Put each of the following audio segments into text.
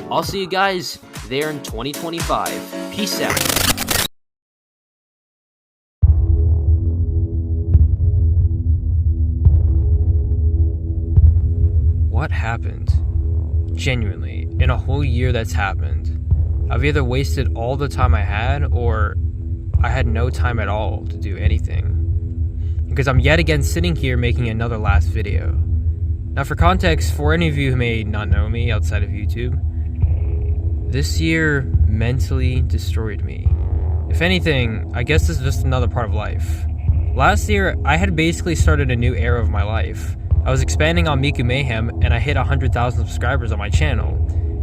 I'll see you guys there in 2025. Peace out. What happened? Genuinely, in a whole year that's happened, I've either wasted all the time I had, or I had no time at all to do anything. Because I'm yet again sitting here making another last video. Now for context, for any of you who may not know me outside of YouTube, this year mentally destroyed me. If anything, I guess this is just another part of life. Last year, I had basically started a new era of my life. I was expanding on MIKU MAYHEM, and I hit 100,000 subscribers on my channel.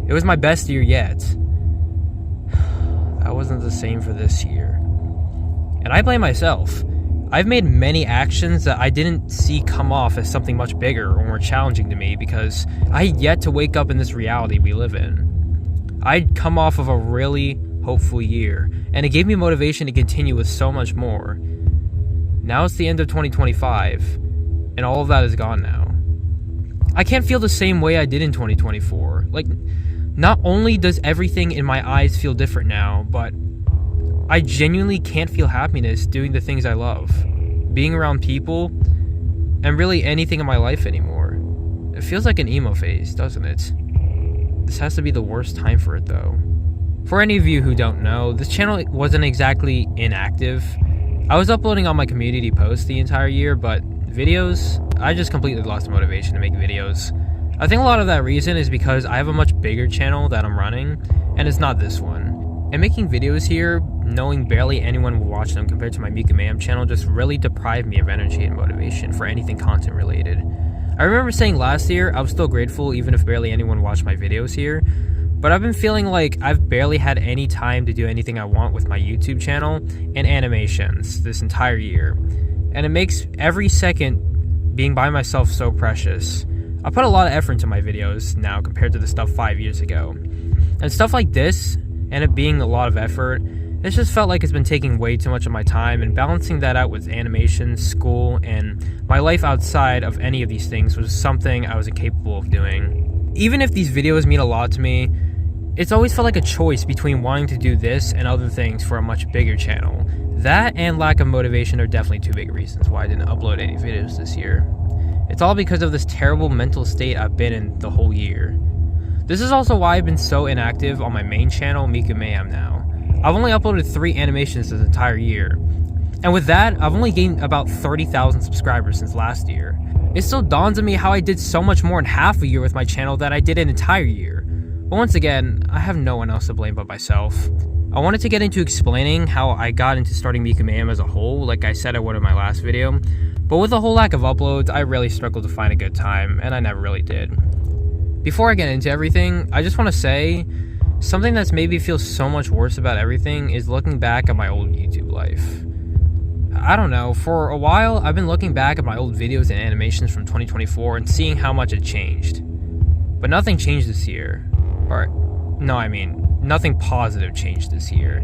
It was my best year yet. That wasn't the same for this year. And I blame myself. I've made many actions that I didn't see come off as something much bigger or more challenging to me because I had yet to wake up in this reality we live in. I'd come off of a really hopeful year, and it gave me motivation to continue with so much more. Now it's the end of 2025. And all of that is gone now. I can't feel the same way I did in 2024. Like, not only does everything in my eyes feel different now, but I genuinely can't feel happiness doing the things I love, being around people, and really anything in my life anymore. It feels like an emo phase, doesn't it? This has to be the worst time for it though. For any of you who don't know, this channel wasn't exactly inactive. I was uploading on my community posts the entire year, but videos, I just completely lost the motivation to make videos. I think a lot of that reason is because I have a much bigger channel that I'm running, and it's not this one. And making videos here, knowing barely anyone will watch them compared to my MIKU MAYHEM channel, just really deprived me of energy and motivation for anything content related. I remember saying last year I was still grateful even if barely anyone watched my videos here, but I've been feeling like I've barely had any time to do anything I want with my YouTube channel and animations this entire year. And it makes every second being by myself so precious. I put a lot of effort into my videos now compared to the stuff 5 years ago. And stuff like this, and it being a lot of effort, it's just felt like it's been taking way too much of my time, and balancing that out with animation, school, and my life outside of any of these things was something I was incapable of doing. Even if these videos mean a lot to me, it's always felt like a choice between wanting to do this and other things for a much bigger channel. That and lack of motivation are definitely two big reasons why I didn't upload any videos this year. It's all because of this terrible mental state I've been in the whole year. This is also why I've been so inactive on my main channel, MIKU MAYHEM now. I've only uploaded 3 animations this entire year. And with that, I've only gained about 30,000 subscribers since last year. It still dawns on me how I did so much more in half a year with my channel than I did an entire year. But once again, I have no one else to blame but myself. I wanted to get into explaining how I got into starting MIKU MAYHEM as a whole, like I said I would in my last video, but with the whole lack of uploads, I really struggled to find a good time, and I never really did. Before I get into everything, I just want to say, something that's made me feel so much worse about everything is looking back at my old YouTube life. I don't know, for a while, I've been looking back at my old videos and animations from 2024 and seeing how much it changed. But nothing changed this year. Nothing positive changed this year.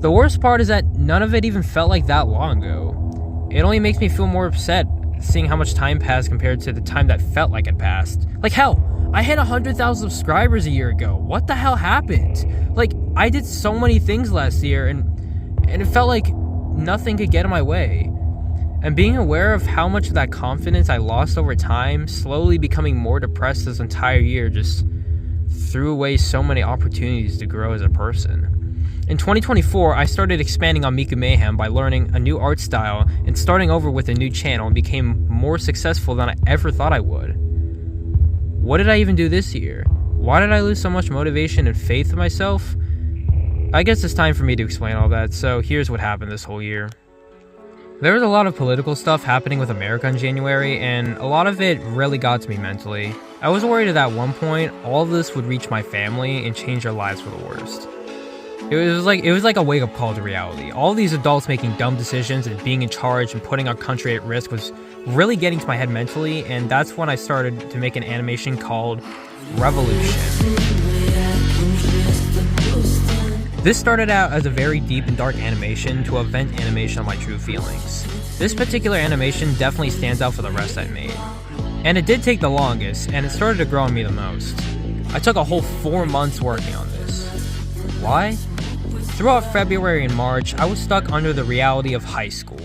The worst part is that none of it even felt like that long ago. It only makes me feel more upset seeing how much time passed compared to the time that felt like it passed. Like hell, I hit 100,000 subscribers a year ago. What the hell happened? Like, I did so many things last year and it felt like nothing could get in my way. And being aware of how much of that confidence I lost over time, slowly becoming more depressed this entire year, just threw away so many opportunities to grow as a person. In 2024, I started expanding on MIKU MAYHEM by learning a new art style and starting over with a new channel, and became more successful than I ever thought I would. What did I even do this year? Why did I lose so much motivation and faith in myself? I guess it's time for me to explain all that, so here's what happened this whole year. There was a lot of political stuff happening with America in January, and a lot of it really got to me mentally. I was worried that at one point, all of this would reach my family and change their lives for the worst. It was like a wake-up call to reality. All these adults making dumb decisions and being in charge and putting our country at risk was really getting to my head mentally, and that's when I started to make an animation called Revolution. This started out as a very deep and dark animation to a vent animation of my true feelings. This particular animation definitely stands out for the rest I made. And it did take the longest, and it started to grow on me the most. I took a whole 4 months working on this. Why? Throughout February and March, I was stuck under the reality of high school.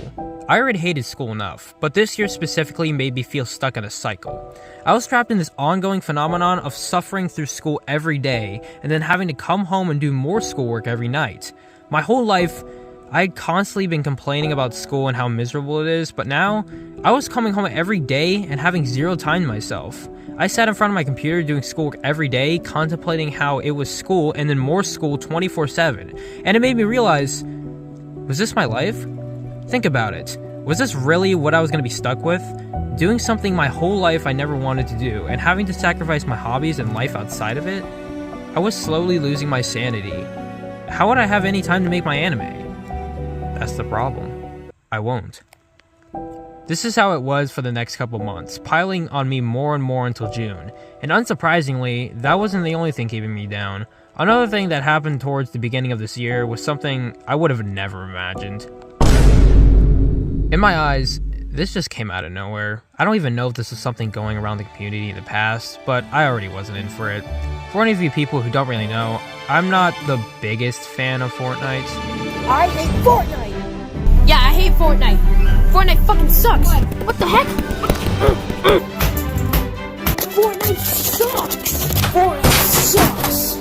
I already hated school enough, but this year specifically made me feel stuck in a cycle. I was trapped in this ongoing phenomenon of suffering through school every day and then having to come home and do more schoolwork every night. My whole life, I'd constantly been complaining about school and how miserable it is, but now, I was coming home every day and having zero time to myself. I sat in front of my computer doing schoolwork every day, contemplating how it was school and then more school 24/7, and it made me realize, was this my life? Think about it. Was this really what I was going to be stuck with? Doing something my whole life I never wanted to do, and having to sacrifice my hobbies and life outside of it? I was slowly losing my sanity. How would I have any time to make my anime? That's the problem. I won't. This is how it was for the next couple months, piling on me more and more until June. And unsurprisingly, that wasn't the only thing keeping me down. Another thing that happened towards the beginning of this year was something I would have never imagined. In my eyes, this just came out of nowhere. I don't even know if this was something going around the community in the past, but I already wasn't in for it. For any of you people who don't really know, I'm not the biggest fan of Fortnite. I hate Fortnite! Yeah, I hate Fortnite. Fortnite fucking sucks. What the heck? Fortnite sucks! Fortnite sucks!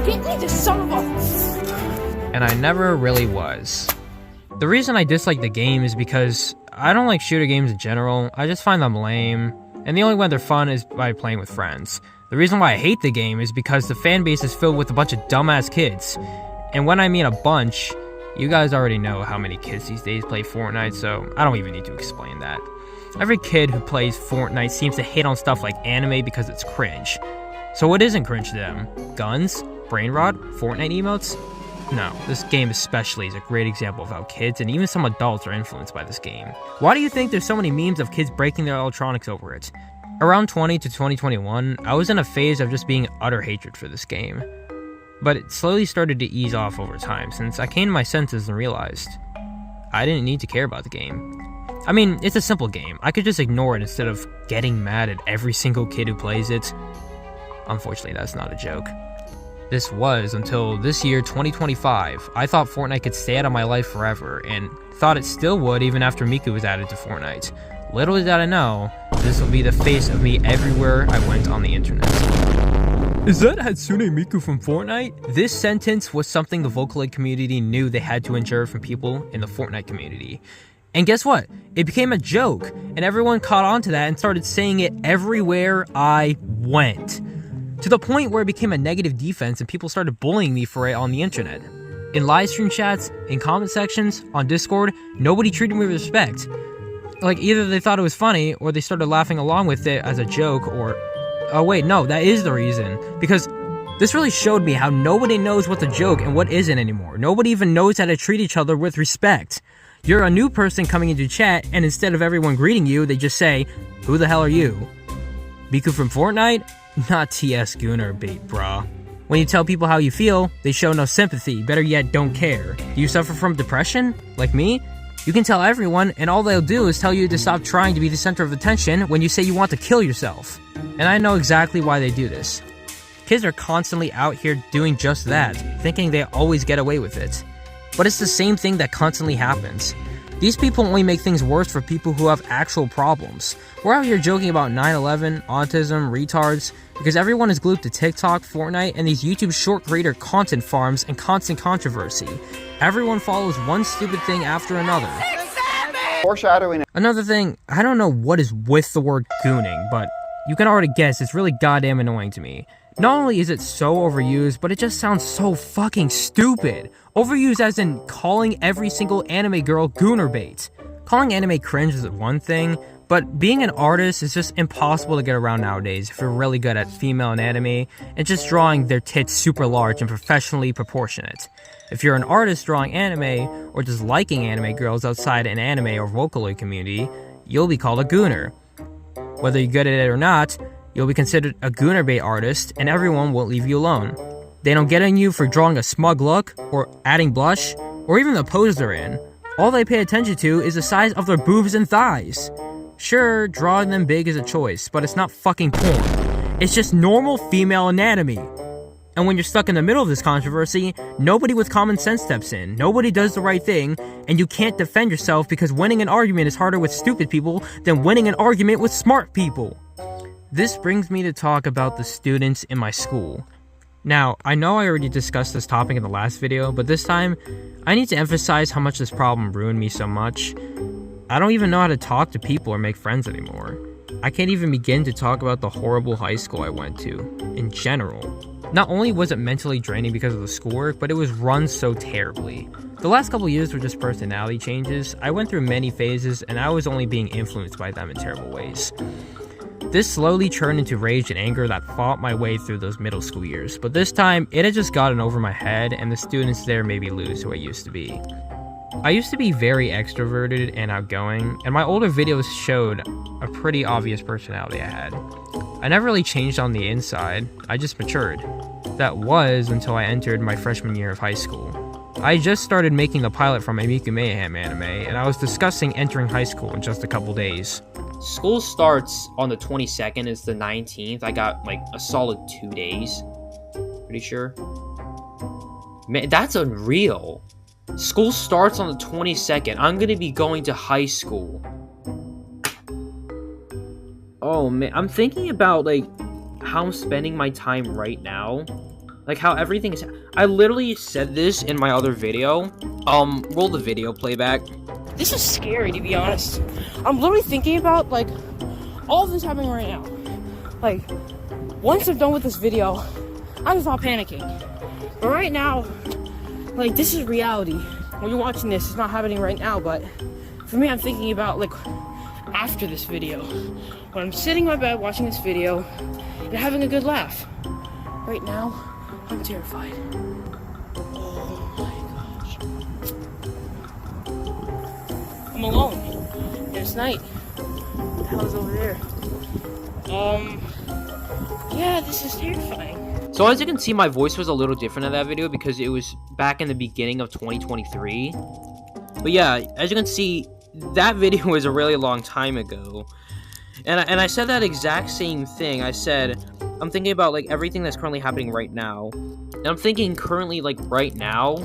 Get me the son of a... And I never really was. The reason I dislike the game is because I don't like shooter games in general. I just find them lame, and the only way they're fun is by playing with friends. The reason why I hate the game is because the fan base is filled with a bunch of dumbass kids. And when I mean a bunch, you guys already know how many kids these days play Fortnite, so I don't even need to explain that. Every kid who plays Fortnite seems to hate on stuff like anime because it's cringe. So what isn't cringe to them? Guns? Brain rot? Fortnite emotes? No, this game especially is a great example of how kids and even some adults are influenced by this game. Why do you think there's so many memes of kids breaking their electronics over it? Around 20 to 2021, I was in a phase of just being utter hatred for this game. But it slowly started to ease off over time since I came to my senses and realized I didn't need to care about the game. I mean, it's a simple game. I could just ignore it instead of getting mad at every single kid who plays it. Unfortunately, that's not a joke. This was until this year, 2025. I thought Fortnite could stay out of my life forever, and thought it still would even after MIKU was added to Fortnite. Little did I know, this will be the face of me everywhere I went on the internet. Is that Hatsune Miku from Fortnite? This sentence was something the Vocaloid community knew they had to endure from people in the Fortnite community. And guess what? It became a joke, and everyone caught on to that and started saying it everywhere I went. To the point where it became a negative defense and people started bullying me for it on the internet. In live stream chats, in comment sections, on Discord, nobody treated me with respect. Like, either they thought it was funny, or they started laughing along with it as a joke, or... Oh wait, no, that is the reason. Because this really showed me how nobody knows what's a joke and what isn't anymore. Nobody even knows how to treat each other with respect. You're a new person coming into chat, and instead of everyone greeting you, they just say, "Who the hell are you? Miku from Fortnite? Not TS Gooner bait, brah." When you tell people how you feel, they show no sympathy, better yet, don't care. Do you suffer from depression? Like me? You can tell everyone, and all they'll do is tell you to stop trying to be the center of attention when you say you want to kill yourself. And I know exactly why they do this. Kids are constantly out here doing just that, thinking they always get away with it. But it's the same thing that constantly happens. These people only make things worse for people who have actual problems. We're out here joking about 9/11, autism, retards, because everyone is glued to TikTok, Fortnite, and these YouTube short creator content farms and constant controversy. Everyone follows one stupid thing after another. Foreshadowing. Another thing, I don't know what is with the word gooning, but you can already guess it's really goddamn annoying to me. Not only is it so overused, but it just sounds so fucking stupid. Overused as in calling every single anime girl gooner bait. Calling anime cringe is one thing, but being an artist is just impossible to get around nowadays if you're really good at female anatomy and just drawing their tits super large and professionally proportionate. If you're an artist drawing anime or just liking anime girls outside an anime or Vocaloid community, you'll be called a gooner. Whether you're good at it or not, you'll be considered a gooner bait artist and everyone won't leave you alone. They don't get on you for drawing a smug look, or adding blush, or even the pose they're in. All they pay attention to is the size of their boobs and thighs. Sure, drawing them big is a choice, but it's not fucking porn. It's just normal female anatomy. And when you're stuck in the middle of this controversy, nobody with common sense steps in. Nobody does the right thing, and you can't defend yourself because winning an argument is harder with stupid people than winning an argument with smart people. This brings me to talk about the students in my school. Now, I know I already discussed this topic in the last video, but this time, I need to emphasize how much this problem ruined me so much. I don't even know how to talk to people or make friends anymore. I can't even begin to talk about the horrible high school I went to, in general. Not only was it mentally draining because of the schoolwork, but it was run so terribly. The last couple years were just personality changes. I went through many phases, and I was only being influenced by them in terrible ways. This slowly turned into rage and anger that fought my way through those middle school years, but this time, it had just gotten over my head, and the students there made me lose who I used to be. I used to be very extroverted and outgoing, and my older videos showed a pretty obvious personality I had. I never really changed on the inside, I just matured. That was until I entered my freshman year of high school. I just started making the pilot from my MIKU MAYHEM anime, and I was discussing entering high school in just a couple days. School starts on the 22nd, it's the 19th. I got like a solid 2 days. Pretty sure. Man, that's unreal. School starts on the 22nd. I'm gonna be going to high school. Oh man, I'm thinking about like how I'm spending my time right now. Like how everything is. I literally said this in my other video. Roll the video playback. This is scary, to be honest. I'm literally thinking about, like, all of this happening right now. Like, once I'm done with this video, I'm just not panicking. But right now, like, this is reality. When you're watching this, it's not happening right now, but for me, I'm thinking about, like, after this video. When I'm sitting in my bed watching this video and having a good laugh. Right now, I'm terrified. Oh my gosh. I'm alone. And it's night. What the hell is over there? Yeah, this is terrifying. So as you can see, my voice was a little different in that video because it was back in the beginning of 2023. But yeah, as you can see, that video was a really long time ago. And I said that exact same thing. I said, I'm thinking about like everything that's currently happening right now. And I'm thinking currently like right now,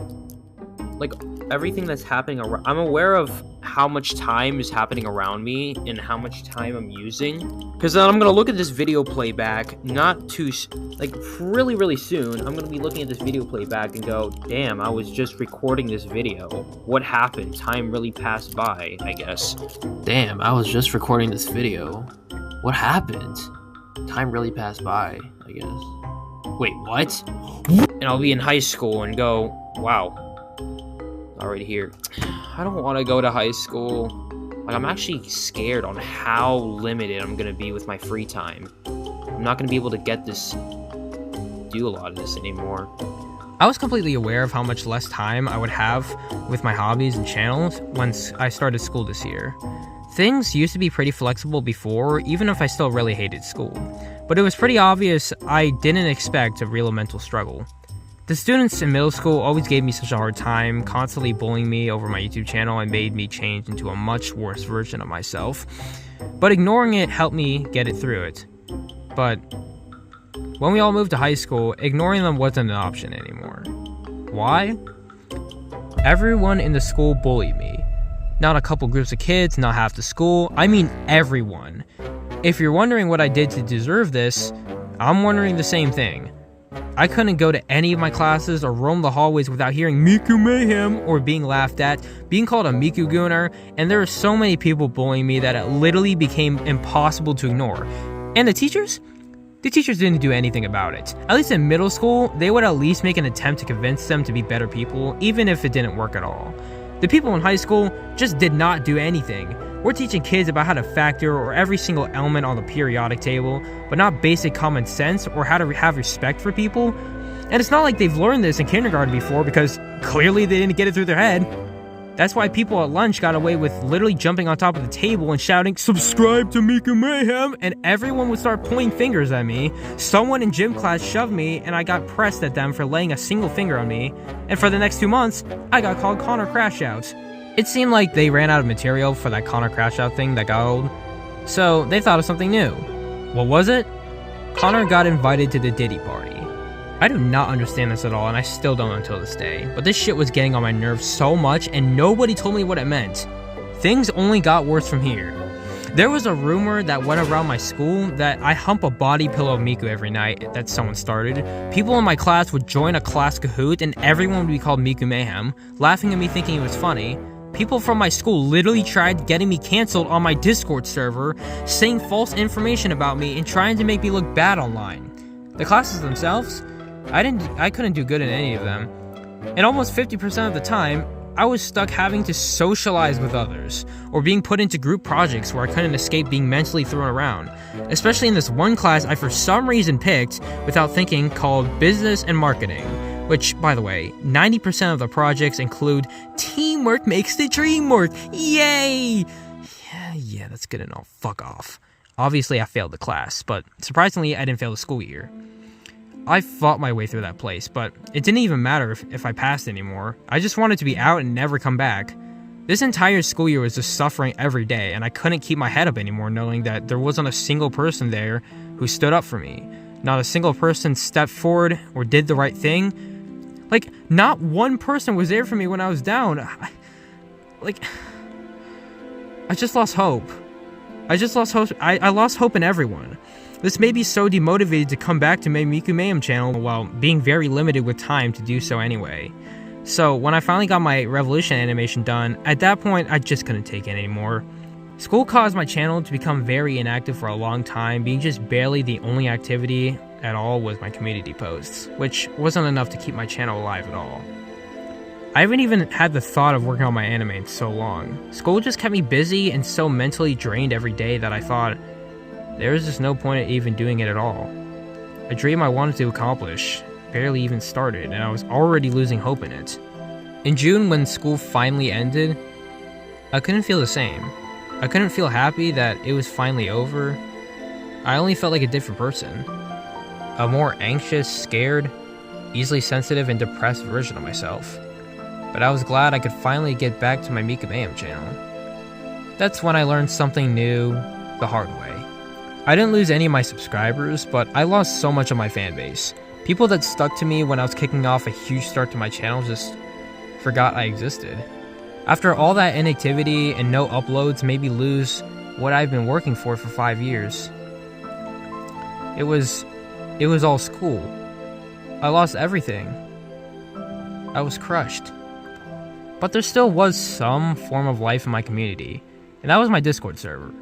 like everything that's happening around, I'm aware of how much time is happening around me and how much time I'm using. Because then I'm going to look at this video playback not too, like really soon. I'm going to be looking at this video playback and go, damn, I was just recording this video. What happened? Time really passed by, I guess. Damn, I was just recording this video. What happened? Time really passed by, I guess. Wait, what? And I'll be in high school and go, wow. Already here. I don't want to go to high school. Like, I'm actually scared on how limited I'm going to be with my free time. I'm not going to be able to do a lot of this anymore. I was completely aware of how much less time I would have with my hobbies and channels once I started school this year. Things used to be pretty flexible before, even if I still really hated school. But it was pretty obvious I didn't expect a real mental struggle. The students in middle school always gave me such a hard time, constantly bullying me over my YouTube channel and made me change into a much worse version of myself. But ignoring it helped me get it through it. But when we all moved to high school, ignoring them wasn't an option anymore. Why? Everyone in the school bullied me. Not a couple groups of kids, not half the school, I mean everyone. If you're wondering what I did to deserve this, I'm wondering the same thing. I couldn't go to any of my classes or roam the hallways without hearing MIKU MAYHEM or being laughed at, being called a MIKU gooner, and there were so many people bullying me that it literally became impossible to ignore. And the teachers? The teachers didn't do anything about it. At least in middle school, they would at least make an attempt to convince them to be better people, even if it didn't work at all. The people in high school just did not do anything. We're teaching kids about how to factor or every single element on the periodic table, but not basic common sense or how to have respect for people. And it's not like they've learned this in kindergarten before because clearly they didn't get it through their head. That's why people at lunch got away with literally jumping on top of the table and shouting, "Subscribe to MIKU MAYHEM!" and everyone would start pointing fingers at me. Someone in gym class shoved me and I got pressed at them for laying a single finger on me. And for the next 2 months, I got called Connor Crash Out. It seemed like they ran out of material for that Connor Crash Out thing that got old, so they thought of something new. What was it? Connor got invited to the Diddy party. I do not understand this at all, and I still don't until this day, but this shit was getting on my nerves so much, and nobody told me what it meant. Things only got worse from here. There was a rumor that went around my school that I hump a body pillow of MIKU every night that someone started. People in my class would join a class Kahoot and everyone would be called MIKU MAYHEM, laughing at me thinking it was funny. People from my school literally tried getting me canceled on my Discord server, saying false information about me and trying to make me look bad online. The classes themselves, I couldn't do good in any of them. And almost 50% of the time, I was stuck having to socialize with others, or being put into group projects where I couldn't escape being mentally thrown around. Especially in this one class I for some reason picked without thinking, called Business and Marketing. Which, by the way, 90% of the projects include teamwork makes the dream work. Yay! Yeah, that's good enough. Fuck off. Obviously, I failed the class, but surprisingly, I didn't fail the school year. I fought my way through that place, but it didn't even matter if I passed anymore. I just wanted to be out and never come back. This entire school year was just suffering every day, and I couldn't keep my head up anymore knowing that there wasn't a single person there who stood up for me. Not a single person stepped forward or did the right thing. Like, not one person was there for me when I was down. I just lost hope. I lost hope in everyone. This made me so demotivated to come back to my MIKU MAYHEM channel while being very limited with time to do so anyway. So when I finally got my Revolution animation done, at that point I just couldn't take it anymore. School caused my channel to become very inactive for a long time, being just barely the only activity at all was my community posts, which wasn't enough to keep my channel alive at all. I haven't even had the thought of working on my anime in so long. School just kept me busy and so mentally drained every day that I thought, there was just no point in even doing it at all. A dream I wanted to accomplish barely even started, and I was already losing hope in it. In June, when school finally ended, I couldn't feel the same. I couldn't feel happy that it was finally over. I only felt like a different person. A more anxious, scared, easily sensitive, and depressed version of myself. But I was glad I could finally get back to my MIKU MAYHEM channel. That's when I learned something new the hard way. I didn't lose any of my subscribers, but I lost so much of my fan base. People that stuck to me when I was kicking off a huge start to my channel just forgot I existed. After all that inactivity and no uploads made me lose what I've been working for 5 years. It was all school. I lost everything. I was crushed. But there still was some form of life in my community, and that was my Discord server.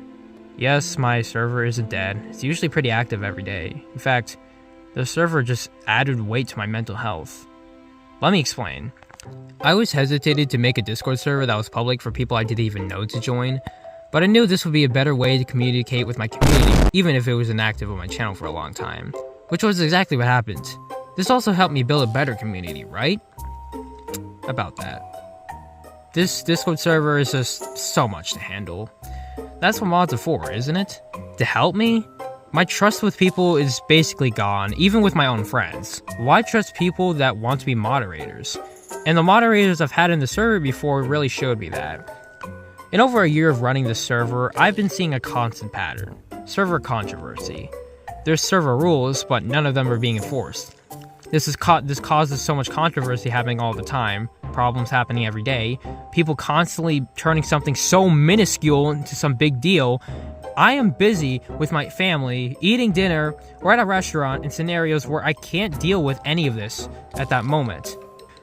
Yes, my server isn't dead. It's usually pretty active every day. In fact, the server just added weight to my mental health. Let me explain. I always hesitated to make a Discord server that was public for people I didn't even know to join, but I knew this would be a better way to communicate with my community, even if it was inactive on my channel for a long time. Which was exactly what happened. This also helped me build a better community, right? About that. This Discord server is just so much to handle. That's what mods are for, isn't it? To help me? My trust with people is basically gone, even with my own friends. Why trust people that want to be moderators? And the moderators I've had in the server before really showed me that. In over a year of running this server, I've been seeing a constant pattern. Server controversy. There's server rules, but none of them are being enforced. This causes so much controversy happening all the time, problems happening every day, people constantly turning something so minuscule into some big deal. I am busy with my family, eating dinner, or at a restaurant in scenarios where I can't deal with any of this at that moment.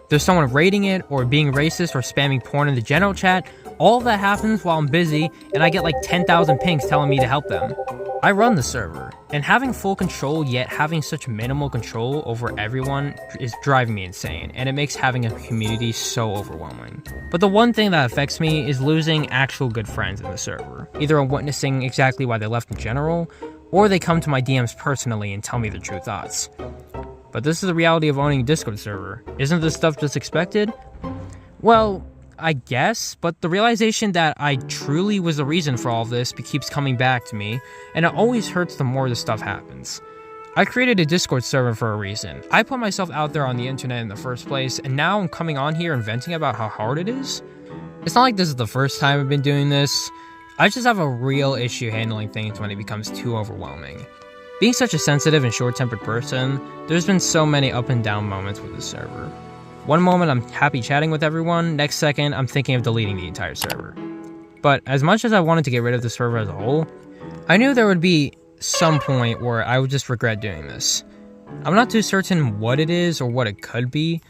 There's someone rating it, or being racist, or spamming porn in the general chat. All of that happens while I'm busy, and I get like 10,000 pings telling me to help them. I run the server, and having full control yet having such minimal control over everyone is driving me insane, and it makes having a community so overwhelming. But the one thing that affects me is losing actual good friends in the server. Either I'm witnessing exactly why they left in general, or they come to my DMs personally and tell me their true thoughts. But this is the reality of owning a Discord server. Isn't this stuff just expected? Well, I guess, but the realization that I truly was the reason for all of this keeps coming back to me, and it always hurts the more this stuff happens. I created a Discord server for a reason. I put myself out there on the internet in the first place, and now I'm coming on here and venting about how hard it is. It's not like this is the first time I've been doing this. I just have a real issue handling things when it becomes too overwhelming. Being such a sensitive and short-tempered person, there's been so many up and down moments with this server. One moment I'm happy chatting with everyone, next second I'm thinking of deleting the entire server. But as much as I wanted to get rid of the server as a whole, I knew there would be some point where I would just regret doing this. I'm not too certain what it is or what it could be,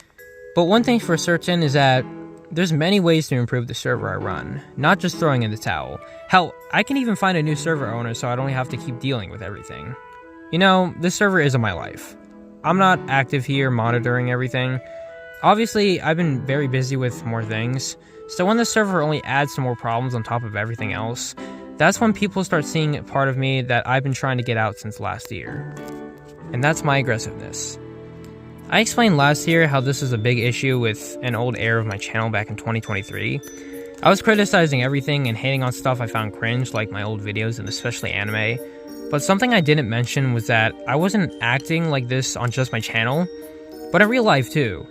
but one thing for certain is that there's many ways to improve the server I run, not just throwing in the towel. Hell, I can even find a new server owner so I don't have to keep dealing with everything. You know, this server isn't my life. I'm not active here monitoring everything. Obviously, I've been very busy with more things, so when the server only adds some more problems on top of everything else, that's when people start seeing a part of me that I've been trying to get out since last year. And that's my aggressiveness. I explained last year how this is a big issue with an old era of my channel back in 2023. I was criticizing everything and hating on stuff I found cringe, like my old videos and especially anime. But something I didn't mention was that I wasn't acting like this on just my channel, but in real life too.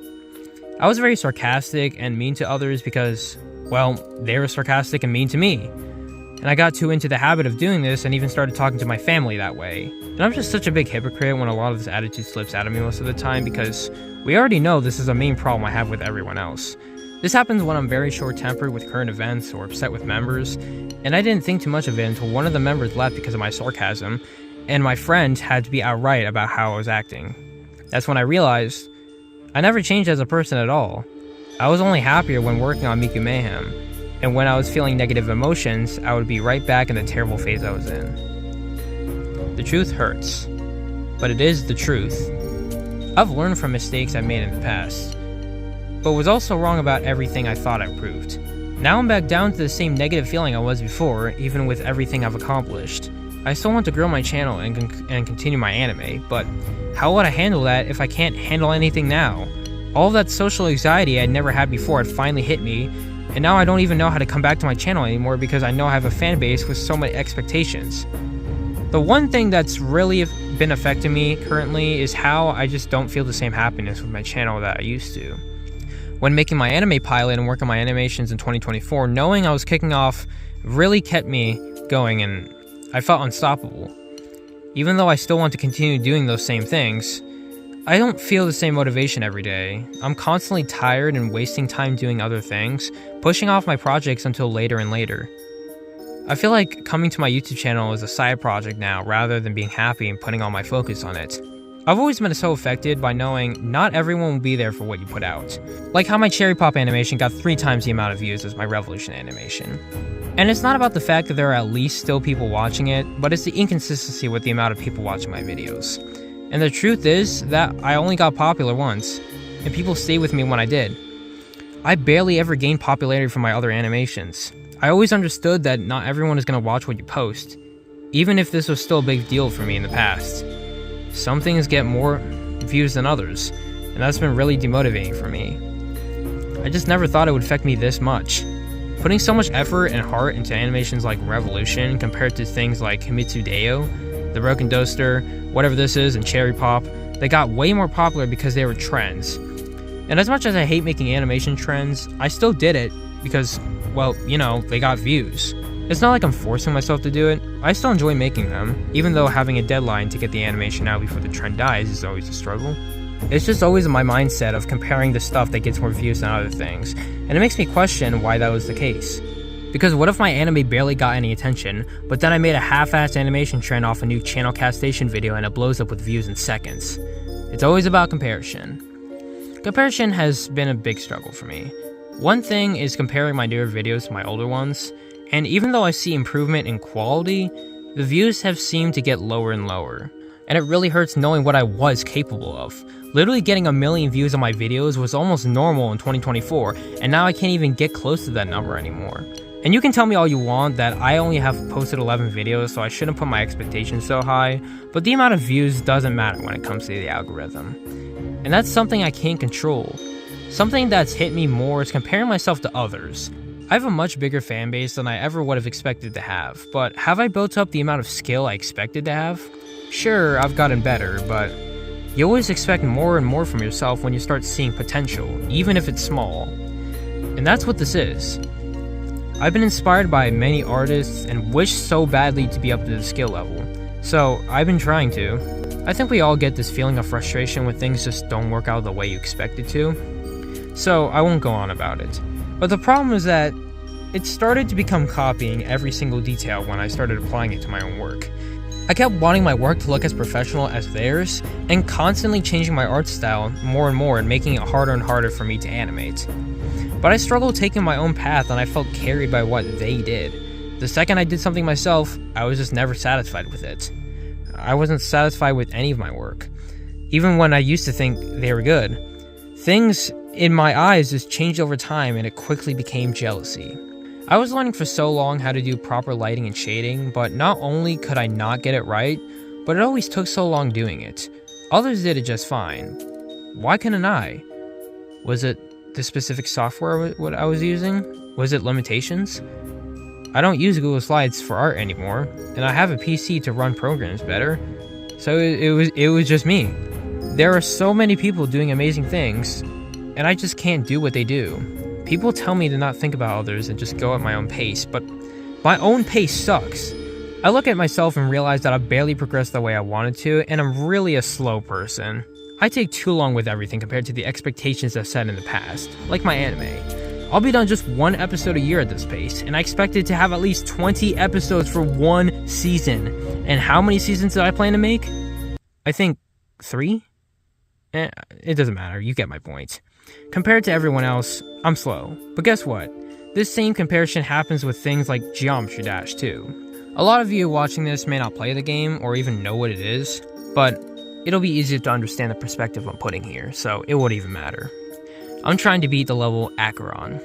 I was very sarcastic and mean to others because, well, they were sarcastic and mean to me. And I got too into the habit of doing this and even started talking to my family that way. And I'm just such a big hypocrite when a lot of this attitude slips out of me most of the time because we already know this is a main problem I have with everyone else. This happens when I'm very short-tempered with current events or upset with members, and I didn't think too much of it until one of the members left because of my sarcasm, and my friend had to be outright about how I was acting. That's when I realized I never changed as a person at all. I was only happier when working on MIKU Mayhem, and when I was feeling negative emotions, I would be right back in the terrible phase I was in. The truth hurts, but it is the truth. I've learned from mistakes I've made in the past, but was also wrong about everything I thought I proved. Now I'm back down to the same negative feeling I was before, even with everything I've accomplished. I still want to grow my channel and continue my anime, but how would I handle that if I can't handle anything now? All of that social anxiety I'd never had before had finally hit me, and now I don't even know how to come back to my channel anymore because I know I have a fan base with so many expectations. The one thing that's really been affecting me currently is how I just don't feel the same happiness with my channel that I used to. When making my anime pilot and working my animations in 2024, knowing I was kicking off really kept me going and I felt unstoppable. Even though I still want to continue doing those same things, I don't feel the same motivation every day. I'm constantly tired and wasting time doing other things, pushing off my projects until later and later. I feel like coming to my YouTube channel is a side project now rather than being happy and putting all my focus on it. I've always been so affected by knowing not everyone will be there for what you put out. Like how my Cherry Pop animation got 3 times the amount of views as my Revolution animation. And it's not about the fact that there are at least still people watching it, but it's the inconsistency with the amount of people watching my videos. And the truth is that I only got popular once, and people stayed with me when I did. I barely ever gained popularity from my other animations. I always understood that not everyone is going to watch what you post, even if this was still a big deal for me in the past. Some things get more views than others, and that's been really demotivating for me. I just never thought it would affect me this much. Putting so much effort and heart into animations like Revolution compared to things like Himitsu Deo, The Broken Toaster, whatever this is, and Cherry Pop, they got way more popular because they were trends. And as much as I hate making animation trends, I still did it because, well, you know, they got views. It's not like I'm forcing myself to do it. I still enjoy making them, even though having a deadline to get the animation out before the trend dies is always a struggle. It's just always my mindset of comparing the stuff that gets more views than other things, and it makes me question why that was the case. Because what if my anime barely got any attention, but then I made a half-assed animation trend off a new channel castation video and it blows up with views in seconds? It's always about comparison. Comparison has been a big struggle for me. One thing is comparing my newer videos to my older ones, and even though I see improvement in quality, the views have seemed to get lower and lower. And it really hurts knowing what I was capable of. Literally getting 1 million views on my videos was almost normal in 2024, and now I can't even get close to that number anymore. And you can tell me all you want that I only have posted 11 videos, so I shouldn't put my expectations so high, but the amount of views doesn't matter when it comes to the algorithm. And that's something I can't control. Something that's hit me more is comparing myself to others. I have a much bigger fan base than I ever would have expected to have, but have I built up the amount of skill I expected to have? Sure, I've gotten better, but you always expect more and more from yourself when you start seeing potential, even if it's small. And that's what this is. I've been inspired by many artists and wish so badly to be up to the skill level. So, I've been trying to. I think we all get this feeling of frustration when things just don't work out the way you expect it to. So, I won't go on about it. But the problem is that it started to become copying every single detail when I started applying it to my own work. I kept wanting my work to look as professional as theirs, and constantly changing my art style more and more and making it harder and harder for me to animate. But I struggled taking my own path, and I felt carried by what they did. The second I did something myself, I was just never satisfied with it. I wasn't satisfied with any of my work, even when I used to think they were good. Things in my eyes just changed over time, and it quickly became jealousy. I was learning for so long how to do proper lighting and shading, but not only could I not get it right, but it always took so long doing it. Others did it just fine. Why couldn't I? Was it the specific software what I was using? Was it limitations? I don't use Google Slides for art anymore, and I have a PC to run programs better, so it was just me. There are so many people doing amazing things, and I just can't do what they do. People tell me to not think about others and just go at my own pace, but my own pace sucks. I look at myself and realize that I barely progressed the way I wanted to, and I'm really a slow person. I take too long with everything compared to the expectations I've set in the past, like my anime. I'll be done just one episode a year at this pace, and I expected to have at least 20 episodes for one season. And how many seasons did I plan to make? I think 3? It doesn't matter, you get my point. Compared to everyone else, I'm slow. But guess what? This same comparison happens with things like Geometry Dash too. A lot of you watching this may not play the game or even know what it is, but it'll be easier to understand the perspective I'm putting here, so it won't even matter. I'm trying to beat the level Acheron,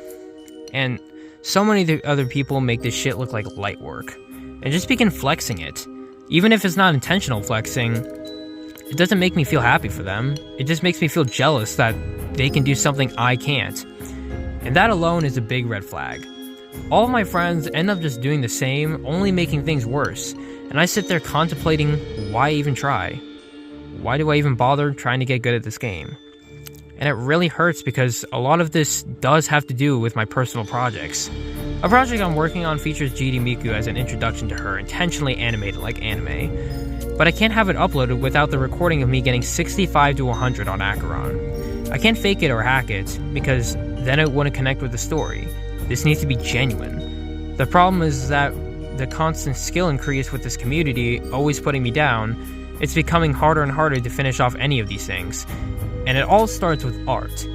and so many other people make this shit look like light work, and just begin flexing it. Even if it's not intentional flexing, it doesn't make me feel happy for them. It just makes me feel jealous that they can do something I can't. And that alone is a big red flag. All of my friends end up just doing the same, only making things worse. And I sit there contemplating, why even try? Why do I even bother trying to get good at this game? And it really hurts because a lot of this does have to do with my personal projects. A project I'm working on features GD MIKU as an introduction to her, intentionally animated like anime. But I can't have it uploaded without the recording of me getting 65 to 100 on Acheron. I can't fake it or hack it, because then it wouldn't connect with the story. This needs to be genuine. The problem is that the constant skill increase with this community always putting me down, it's becoming harder and harder to finish off any of these things. And it all starts with art.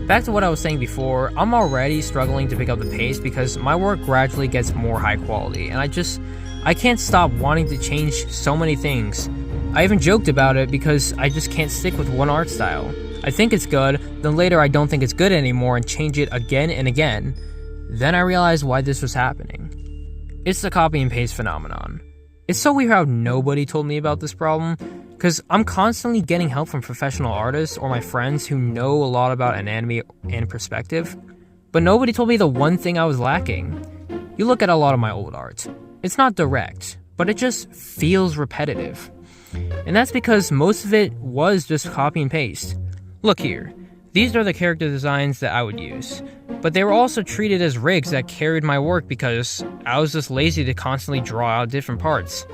Back to what I was saying before, I'm already struggling to pick up the pace because my work gradually gets more high quality, and I can't stop wanting to change so many things. I even joked about it because I just can't stick with one art style. I think it's good, then later I don't think it's good anymore and change it again and again. Then I realized why this was happening. It's the copy and paste phenomenon. It's so weird how nobody told me about this problem, because I'm constantly getting help from professional artists or my friends who know a lot about anatomy and perspective, but nobody told me the one thing I was lacking. You look at a lot of my old art. It's not direct, but it just feels repetitive. And that's because most of it was just copy and paste. Look here, these are the character designs that I would use, but they were also treated as rigs that carried my work because I was just lazy to constantly draw out different parts.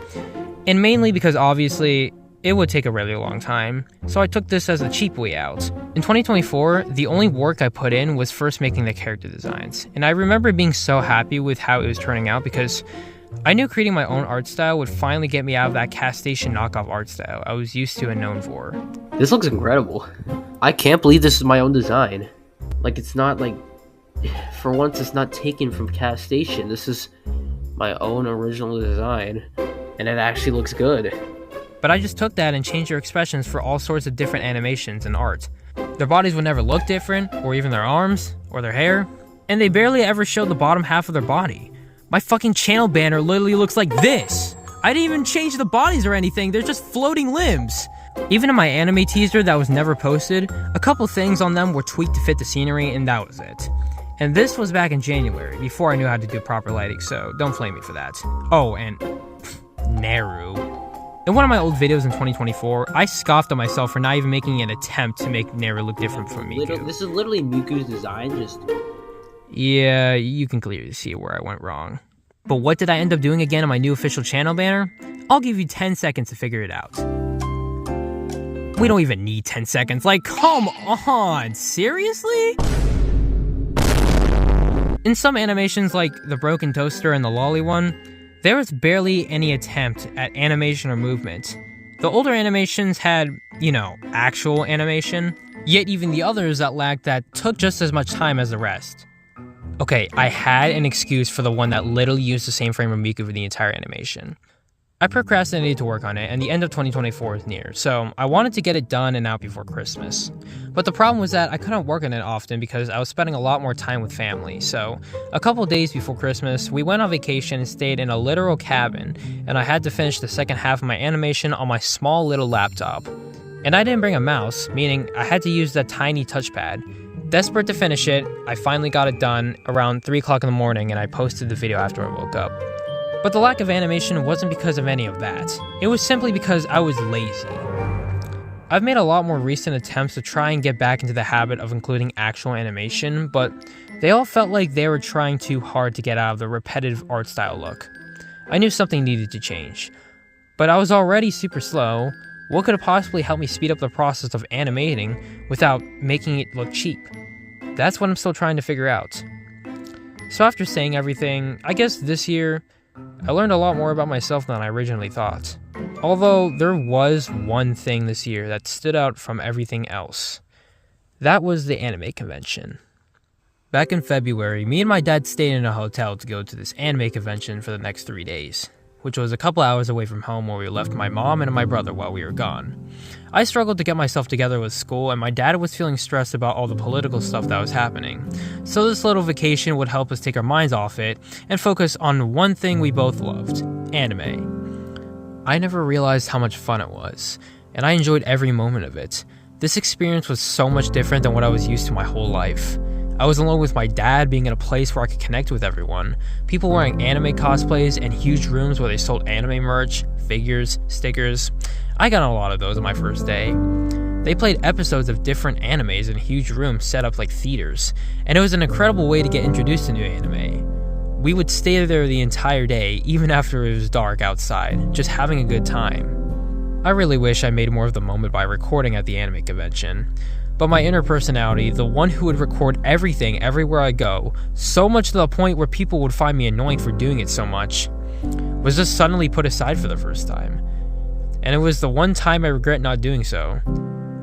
And mainly because obviously, it would take a really long time, so I took this as a cheap way out. In 2024, the only work I put in was first making the character designs, and I remember being so happy with how it was turning out because I knew creating my own art style would finally get me out of that cast station knockoff art style I was used to and known for. This looks incredible. I can't believe this is my own design. Like, it's not like... For once, it's not taken from cast station. This is my own original design, and it actually looks good. But I just took that and changed their expressions for all sorts of different animations and art. Their bodies would never look different, or even their arms, or their hair, and they barely ever showed the bottom half of their body. My fucking channel banner literally looks like this! I didn't even change the bodies or anything, they're just floating limbs! Even in my anime teaser that was never posted, a couple things on them were tweaked to fit the scenery, and that was it. And this was back in January, before I knew how to do proper lighting, so don't flame me for that. Oh, and... Naru. In one of my old videos in 2024, I scoffed at myself for not even making an attempt to make Naru look different from Miku. This is literally Miku's design, just... Yeah, you can clearly see where I went wrong. But what did I end up doing again on my new official channel banner? I'll give you 10 seconds to figure it out. We don't even need 10 seconds. Like, come on, seriously? In some animations like the broken toaster and the lolly one, there was barely any attempt at animation or movement. The older animations had, actual animation, yet even the others that lacked that took just as much time as the rest. Okay, I had an excuse for the one that literally used the same frame of MIKU for the entire animation. I procrastinated to work on it, and the end of 2024 is near, so I wanted to get it done and out before Christmas. But the problem was that I couldn't work on it often because I was spending a lot more time with family, so a couple days before Christmas, we went on vacation and stayed in a literal cabin, and I had to finish the second half of my animation on my small little laptop. And I didn't bring a mouse, meaning I had to use that tiny touchpad. Desperate to finish it, I finally got it done around 3 o'clock in the morning, and I posted the video after I woke up. But the lack of animation wasn't because of any of that. It was simply because I was lazy. I've made a lot more recent attempts to try and get back into the habit of including actual animation, but they all felt like they were trying too hard to get out of the repetitive art style look. I knew something needed to change. But I was already super slow. What could have possibly helped me speed up the process of animating without making it look cheap? That's what I'm still trying to figure out. So after saying everything, I guess this year, I learned a lot more about myself than I originally thought. Although there was one thing this year that stood out from everything else. That was the anime convention. Back in February, me and my dad stayed in a hotel to go to this anime convention for the next 3 days, which was a couple hours away from home where we left my mom and my brother while we were gone. I struggled to get myself together with school, and my dad was feeling stressed about all the political stuff that was happening. So this little vacation would help us take our minds off it and focus on one thing we both loved: anime. I never realized how much fun it was, and I enjoyed every moment of it. This experience was so much different than what I was used to my whole life. I was alone with my dad, being in a place where I could connect with everyone. People wearing anime cosplays and huge rooms where they sold anime merch, figures, stickers. I got a lot of those on my first day. They played episodes of different animes in huge rooms set up like theaters, and it was an incredible way to get introduced to new anime. We would stay there the entire day, even after it was dark outside, just having a good time. I really wish I made more of the moment by recording at the anime convention. But my inner personality, the one who would record everything everywhere I go, so much to the point where people would find me annoying for doing it so much, was just suddenly put aside for the first time. And it was the one time I regret not doing so.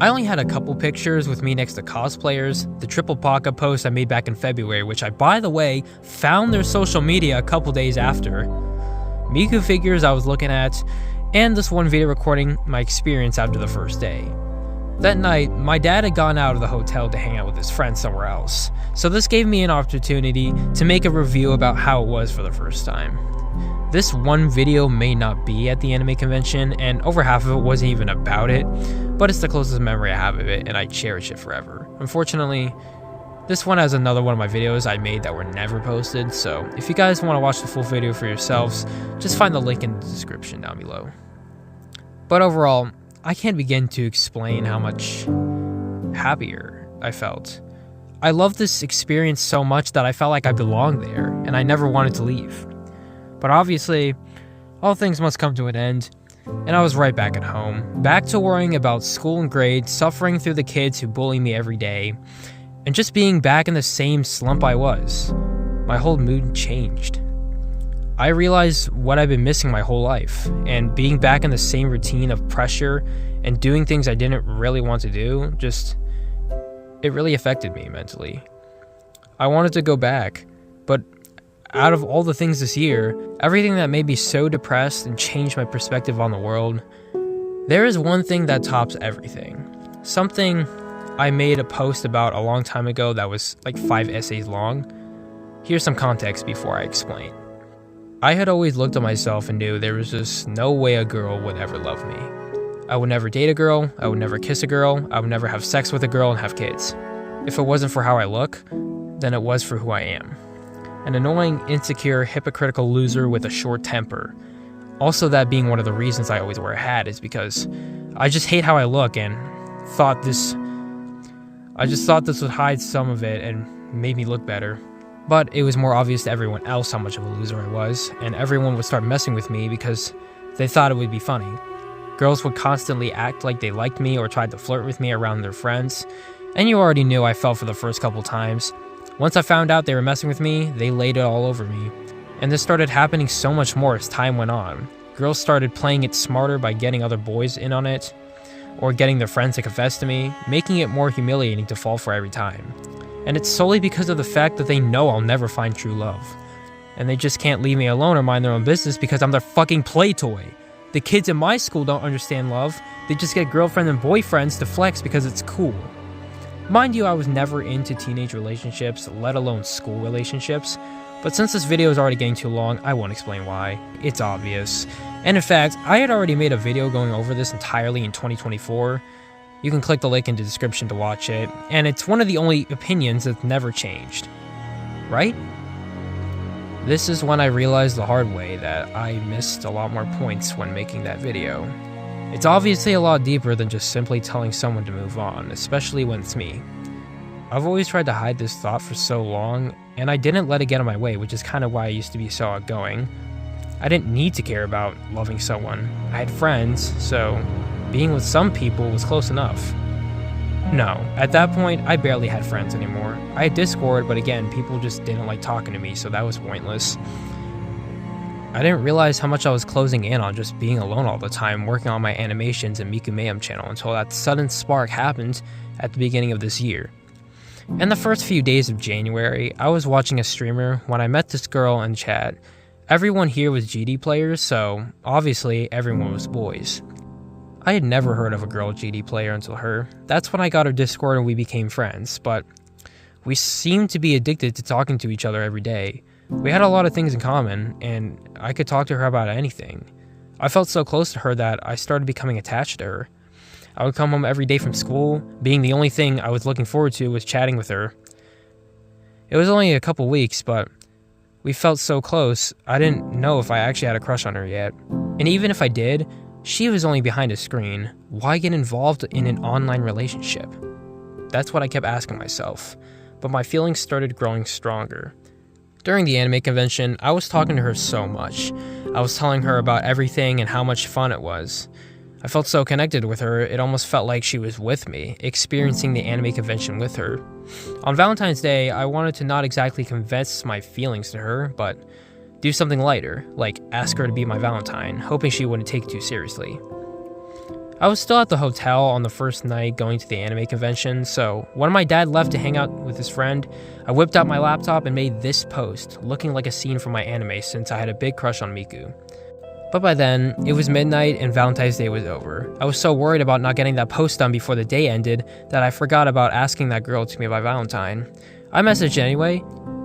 I only had a couple pictures with me next to cosplayers, the Triple Paka post I made back in February, which I, by the way, found their social media a couple days after, MIKU figures I was looking at, and this one video recording my experience after the first day. That night, my dad had gone out of the hotel to hang out with his friends somewhere else, so this gave me an opportunity to make a review about how it was for the first time. This one video may not be at the anime convention, and over half of it wasn't even about it, but it's the closest memory I have of it, and I cherish it forever. Unfortunately, this one has another one of my videos I made that were never posted, so if you guys want to watch the full video for yourselves, just find the link in the description down below. But overall, I can't begin to explain how much happier I felt. I loved this experience so much that I felt like I belonged there, and I never wanted to leave. But obviously, all things must come to an end, and I was right back at home, back to worrying about school and grades, suffering through the kids who bully me every day, and just being back in the same slump I was. My whole mood changed. I realized what I've been missing my whole life, and being back in the same routine of pressure and doing things I didn't really want to do, it really affected me mentally. I wanted to go back, but out of all the things this year, everything that made me so depressed and changed my perspective on the world, there is one thing that tops everything. Something I made a post about a long time ago that was like 5 essays long. Here's some context before I explain. I had always looked at myself and knew there was just no way a girl would ever love me. I would never date a girl, I would never kiss a girl, I would never have sex with a girl and have kids. If it wasn't for how I look, then it was for who I am. An annoying, insecure, hypocritical loser with a short temper. Also, that being one of the reasons I always wear a hat is because I just hate how I look and thought this would hide some of it and made me look better. But it was more obvious to everyone else how much of a loser I was, and everyone would start messing with me because They thought it would be funny. Girls would constantly act like they liked me or tried to flirt with me around their friends, and you already knew I fell for the first couple times. Once I found out they were messing with me, they laid it all over me. And this started happening so much more as time went on. Girls started playing it smarter by getting other boys in on it, or getting their friends to confess to me, making it more humiliating to fall for every time. And it's solely because of the fact that they know I'll never find true love. And they just can't leave me alone or mind their own business because I'm their fucking play toy. The kids in my school don't understand love, they just get girlfriends and boyfriends to flex because it's cool. Mind you, I was never into teenage relationships, let alone school relationships, but since this video is already getting too long, I won't explain why. It's obvious. And in fact, I had already made a video going over this entirely in 2024. You can click the link in the description to watch it, and it's one of the only opinions that's never changed. Right? This is when I realized the hard way that I missed a lot more points when making that video. It's obviously a lot deeper than just simply telling someone to move on, especially when it's me. I've always tried to hide this thought for so long, and I didn't let it get in my way, which is kind of why I used to be so outgoing. I didn't need to care about loving someone. I had friends, so being with some people was close enough. No, at that point, I barely had friends anymore. I had Discord, but again, people just didn't like talking to me, so that was pointless. I didn't realize how much I was closing in on just being alone all the time, working on my animations and MIKU MAYHEM channel until that sudden spark happened at the beginning of this year. In the first few days of January, I was watching a streamer when I met this girl in chat. Everyone here was GD players, so obviously everyone was boys. I had never heard of a girl GD player until her. That's when I got her Discord and we became friends, but we seemed to be addicted to talking to each other every day. We had a lot of things in common, and I could talk to her about anything. I felt so close to her that I started becoming attached to her. I would come home every day from school, being the only thing I was looking forward to was chatting with her. It was only a couple weeks, but we felt so close, I didn't know if I actually had a crush on her yet. And even if I did, she was only behind a screen. Why get involved in an online relationship? That's what I kept asking myself, but my feelings started growing stronger. During the anime convention, I was talking to her so much. I was telling her about everything and how much fun it was. I felt so connected with her, it almost felt like she was with me, experiencing the anime convention with her. On Valentine's Day, I wanted to not exactly confess my feelings to her, but do something lighter, like ask her to be my Valentine, hoping she wouldn't take it too seriously. I was still at the hotel on the first night going to the anime convention, so when my dad left to hang out with his friend, I whipped out my laptop and made this post, looking like a scene from my anime since I had a big crush on Miku. But by then, it was midnight and Valentine's Day was over. I was so worried about not getting that post done before the day ended that I forgot about asking that girl to be my Valentine. I messaged anyway,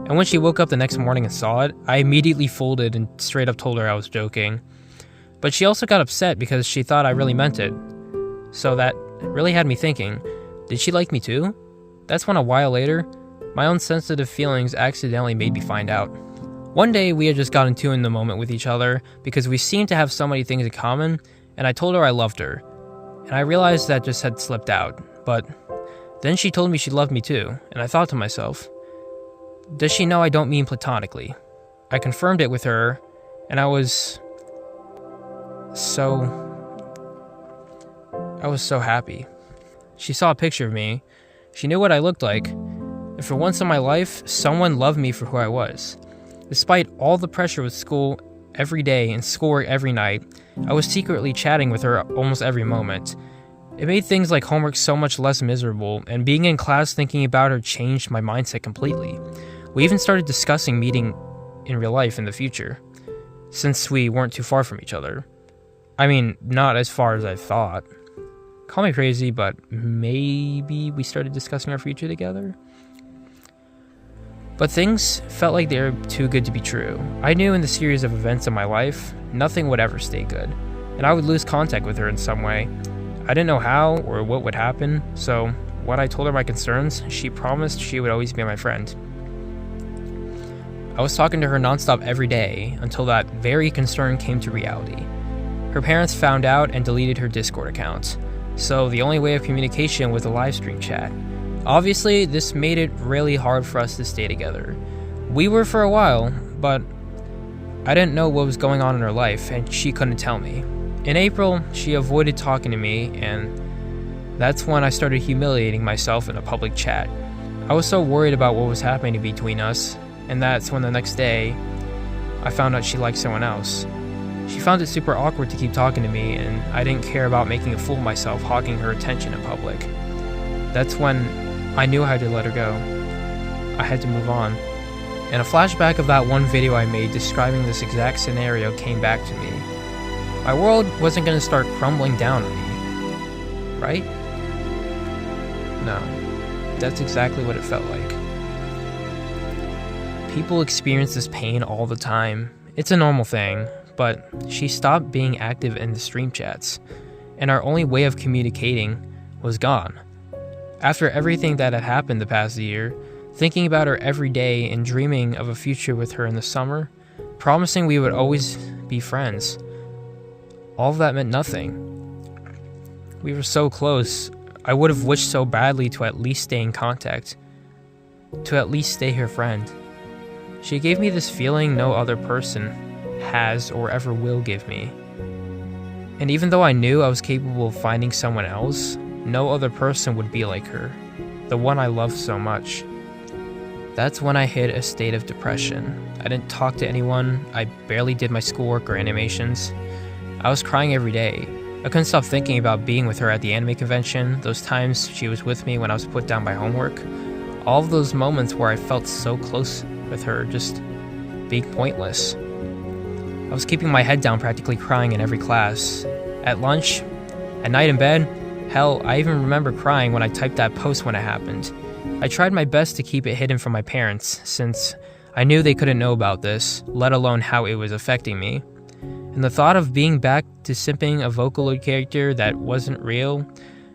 and when she woke up the next morning and saw it, I immediately folded and straight up told her I was joking. But she also got upset because she thought I really meant it. So that really had me thinking, did she like me too? That's when a while later, my own sensitive feelings accidentally made me find out. One day we had just gotten too in the moment with each other because we seemed to have so many things in common, and I told her I loved her. And I realized that just had slipped out, but then she told me she loved me too, and I thought to myself, does she know I don't mean platonically? I confirmed it with her, and I was so happy. She saw a picture of me, she knew what I looked like, and for once in my life, someone loved me for who I was. Despite all the pressure with school every day and schoolwork every night, I was secretly chatting with her almost every moment. It made things like homework so much less miserable, and being in class thinking about her changed my mindset completely. We even started discussing meeting in real life in the future, since we weren't too far from each other. I mean, not as far as I thought. Call me crazy, but maybe we started discussing our future together? But things felt like they were too good to be true. I knew in the series of events in my life, nothing would ever stay good, and I would lose contact with her in some way. I didn't know how or what would happen, so when I told her my concerns, she promised she would always be my friend. I was talking to her nonstop every day until that very concern came to reality. Her parents found out and deleted her Discord account, so the only way of communication was a live stream chat. Obviously, this made it really hard for us to stay together. We were for a while, but I didn't know what was going on in her life, and she couldn't tell me. In April, she avoided talking to me, and that's when I started humiliating myself in a public chat. I was so worried about what was happening between us, and that's when the next day, I found out she liked someone else. She found it super awkward to keep talking to me, and I didn't care about making a fool of myself hogging her attention in public. That's when I knew I had to let her go. I had to move on. And a flashback of that one video I made describing this exact scenario came back to me. My world wasn't going to start crumbling down on me, right? No, that's exactly what it felt like. People experience this pain all the time. It's a normal thing, but she stopped being active in the stream chats, and our only way of communicating was gone. After everything that had happened the past year, thinking about her every day and dreaming of a future with her in the summer, promising we would always be friends, all of that meant nothing. We were so close. I would have wished so badly to at least stay in contact, to at least stay her friend. She gave me this feeling no other person has or ever will give me. And even though I knew I was capable of finding someone else, no other person would be like her, the one I loved so much. That's when I hit a state of depression. I didn't talk to anyone, I barely did my schoolwork or animations. I was crying every day. I couldn't stop thinking about being with her at the anime convention, those times she was with me when I was put down by homework. All of those moments where I felt so close with her just being pointless. I was keeping my head down, practically crying in every class. At lunch, at night in bed, hell, I even remember crying when I typed that post when it happened. I tried my best to keep it hidden from my parents, since I knew they couldn't know about this, let alone how it was affecting me. And the thought of being back to simping a Vocaloid character that wasn't real,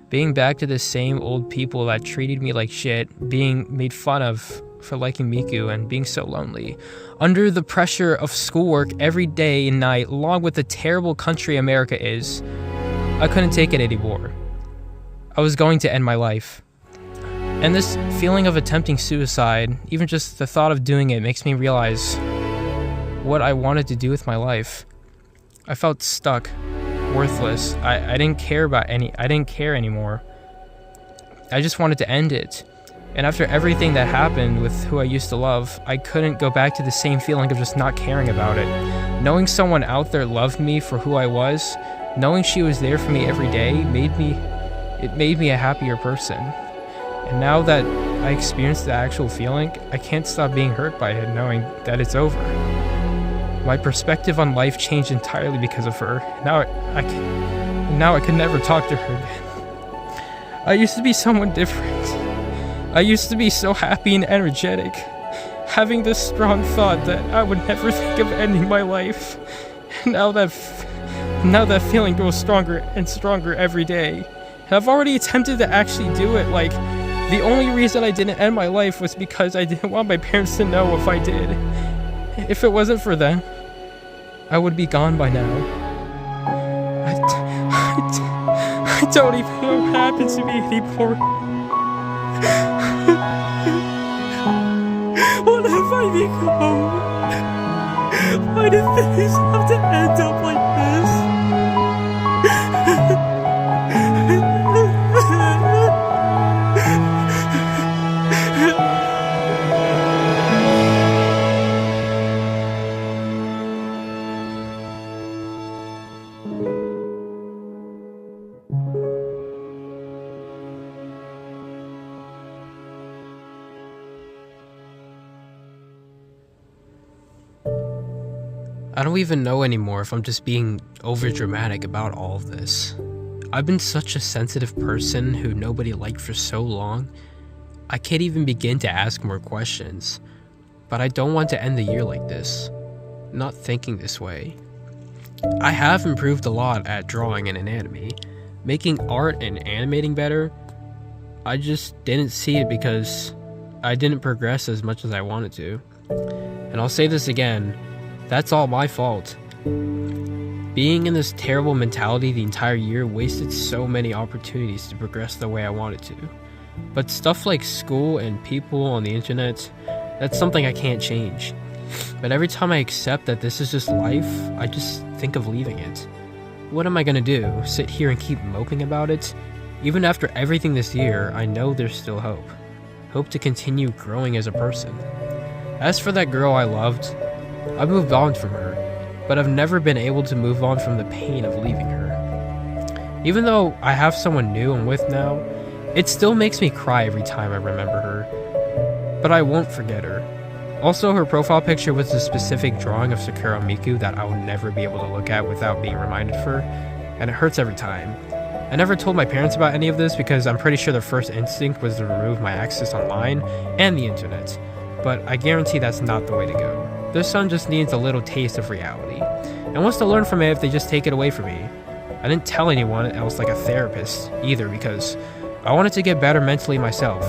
being back to the same old people that treated me like shit, being made fun of for liking MIKU, and being so lonely, under the pressure of schoolwork every day and night, along with the terrible country America is, I couldn't take it anymore. I was going to end my life. And this feeling of attempting suicide, even just the thought of doing it, makes me realize what I wanted to do with my life. I felt stuck, worthless. I didn't care anymore. I just wanted to end it. And after everything that happened with who I used to love, I couldn't go back to the same feeling of just not caring about it. Knowing someone out there loved me for who I was, knowing she was there for me every day, made me a happier person. And now that I experienced the actual feeling, I can't stop being hurt by it, knowing that it's over. My perspective on life changed entirely because of her. Now I can never talk to her again. I used to be someone different. I used to be so happy and energetic, having this strong thought that I would never think of ending my life. Now that feeling grows stronger and stronger every day. And I've already attempted to actually do it. Like, the only reason I didn't end my life was because I didn't want my parents to know if I did. If it wasn't for them, I would be gone by now. I don't even know what happened to me anymore. What have I become? Why did things have to end up like this? I don't even know anymore if I'm just being overdramatic about all of this. I've been such a sensitive person who nobody liked for so long, I can't even begin to ask more questions. But I don't want to end the year like this, not thinking this way. I have improved a lot at drawing and anatomy, making art and animating better. I just didn't see it because I didn't progress as much as I wanted to. And I'll say this again, that's all my fault. Being in this terrible mentality the entire year wasted so many opportunities to progress the way I wanted to. But stuff like school and people on the internet, that's something I can't change. But every time I accept that this is just life, I just think of leaving it. What am I gonna do? Sit here and keep moping about it? Even after everything this year, I know there's still hope. Hope to continue growing as a person. As for that girl I loved, I moved on from her, but I've never been able to move on from the pain of leaving her. Even though I have someone new I'm with now, it still makes me cry every time I remember her. But I won't forget her. Also, her profile picture was a specific drawing of Sakura MIKU that I will never be able to look at without being reminded of her, and it hurts every time. I never told my parents about any of this because I'm pretty sure their first instinct was to remove my access online and the internet, but I guarantee that's not the way to go. Their son just needs a little taste of reality, and wants to learn from it if they just take it away from me. I didn't tell anyone else like a therapist either because I wanted to get better mentally myself.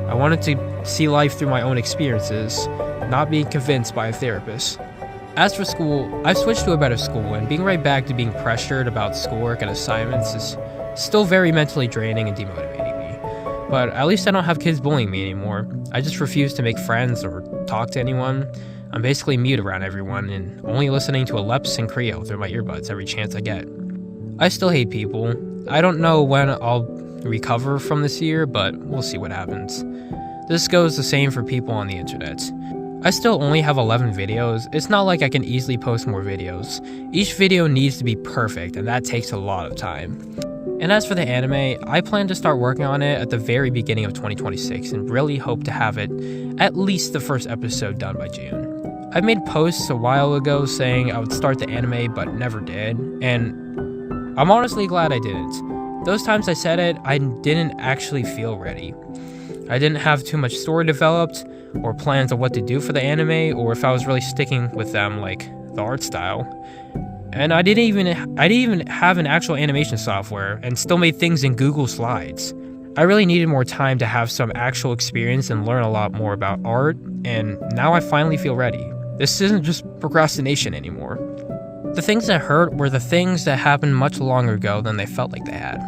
I wanted to see life through my own experiences, not being convinced by a therapist. As for school, I've switched to a better school, and being right back to being pressured about schoolwork and assignments is still very mentally draining and demotivating me. But at least I don't have kids bullying me anymore. I just refuse to make friends or talk to anyone. I'm basically mute around everyone and only listening to Aleps and Creo through my earbuds every chance I get. I still hate people. I don't know when I'll recover from this year, but we'll see what happens. This goes the same for people on the internet. I still only have 11 videos. It's not like I can easily post more videos. Each video needs to be perfect, and that takes a lot of time. And as for the anime, I plan to start working on it at the very beginning of 2026 and really hope to have it at least the first episode done by June. I made posts a while ago saying I would start the anime but never did, and I'm honestly glad I didn't. Those times I said it, I didn't actually feel ready. I didn't have too much story developed or plans of what to do for the anime or if I was really sticking with them like the art style. And I didn't even have an actual animation software and still made things in Google Slides. I really needed more time to have some actual experience and learn a lot more about art, and now I finally feel ready. This isn't just procrastination anymore. The things that hurt were the things that happened much longer ago than they felt like they had.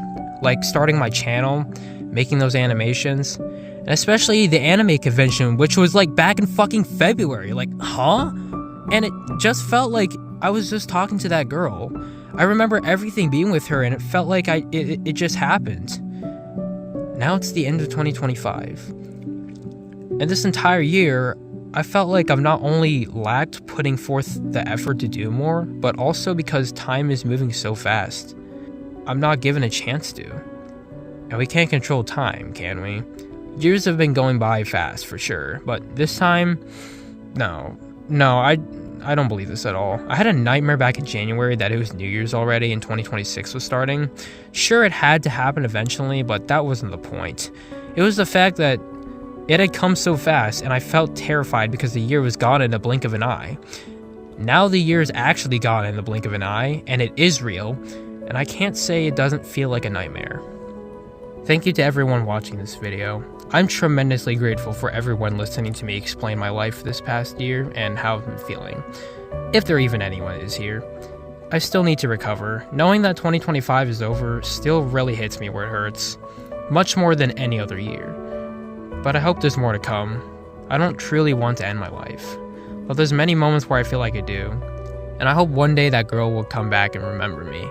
Like starting my channel, making those animations, and especially the anime convention, which was like back in fucking February. Like, huh? And it just felt like I was just talking to that girl. I remember everything being with her and it felt like it just happened. Now it's the end of 2025. And this entire year, I felt like I've not only lacked putting forth the effort to do more, but also because time is moving so fast. I'm not given a chance to. And we can't control time, can we? Years have been going by fast, for sure, but this time, no, I don't believe this at all. I had a nightmare back in January that it was New Year's already and 2026 was starting. Sure, it had to happen eventually, but that wasn't the point. It was the fact that it had come so fast, and I felt terrified because the year was gone in the blink of an eye. Now the year is actually gone in the blink of an eye, and it is real, and I can't say it doesn't feel like a nightmare. Thank you to everyone watching this video. I'm tremendously grateful for everyone listening to me explain my life this past year and how I've been feeling. If there even anyone is here. I still need to recover. Knowing that 2025 is over still really hits me where it hurts. Much more than any other year. But I hope there's more to come. I don't truly want to end my life. But there's many moments where I feel like I do. And I hope one day that girl will come back and remember me.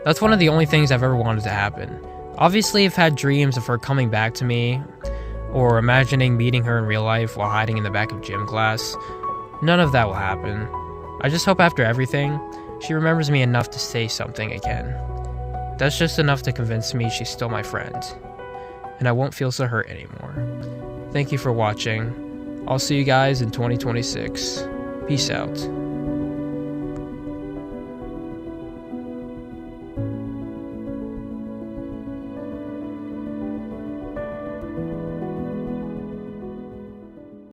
That's one of the only things I've ever wanted to happen. Obviously, I've had dreams of her coming back to me, or imagining meeting her in real life while hiding in the back of gym class. None of that will happen. I just hope after everything, she remembers me enough to say something again. That's just enough to convince me she's still my friend, and I won't feel so hurt anymore. Thank you for watching. I'll see you guys in 2026. Peace out.